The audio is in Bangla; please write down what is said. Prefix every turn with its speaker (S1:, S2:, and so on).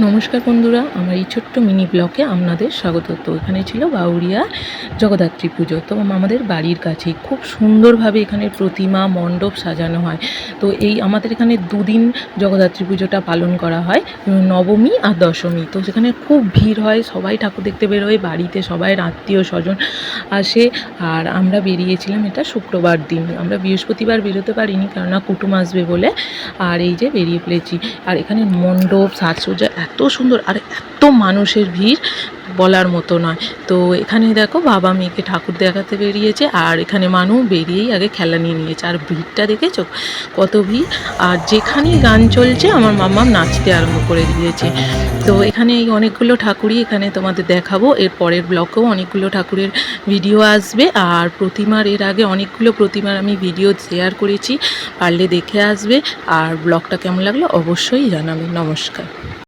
S1: নমস্কার বন্ধুরা, আমার এই ছোট্ট মিনি ব্লগে আপনাদের স্বাগত। তো এখানে ছিল বাউরিয়া জগদ্ধাত্রী পুজো। তো আমাদের বাড়ির কাছেই খুব সুন্দরভাবে এখানে প্রতিমা মণ্ডপ সাজানো হয়। তো এই আমাদের এখানে দুদিন জগদ্ধাত্রী পুজোটা পালন করা হয়, নবমী আর দশমী। তো সেখানে খুব ভিড় হয়, সবাই ঠাকুর দেখতে বেরোয়, বাড়িতে সবাই আত্মীয় স্বজন আসে। আর আমরা বেরিয়েছিলাম এটা শুক্রবার দিন, আমরা বৃহস্পতিবার বেরোতে পারিনি কেননা কুটুম আসবে বলে। আর এই যে বেরিয়ে পড়েছি। আর এখানে মণ্ডপ সাজসজ্জা এত সুন্দর আর এত মানুষের ভিড় বলার মতো নয়। তো এখানে দেখো বাবা মেয়েকে ঠাকুর দেখাতে বেরিয়েছে, আর এখানে মানুষ বেরিয়েই আগে খেলা নিয়ে নিয়েছে। আর ভিড়টা দেখেছো কত ভিড়, আর যেখানেই গান চলছে আমার মাম্মাম নাচতে আরম্ভ করে দিয়েছে। তো এখানে এই অনেকগুলো ঠাকুরই এখানে তোমাদের দেখাবো, এর পরের ব্লকেও অনেকগুলো ঠাকুরের ভিডিও আসবে। আর প্রতিমার এর আগে অনেকগুলো প্রতিমার আমি ভিডিও শেয়ার করেছি, পারলে দেখে আসবে। আর ব্লগটা কেমন লাগলো অবশ্যই জানাবে। নমস্কার।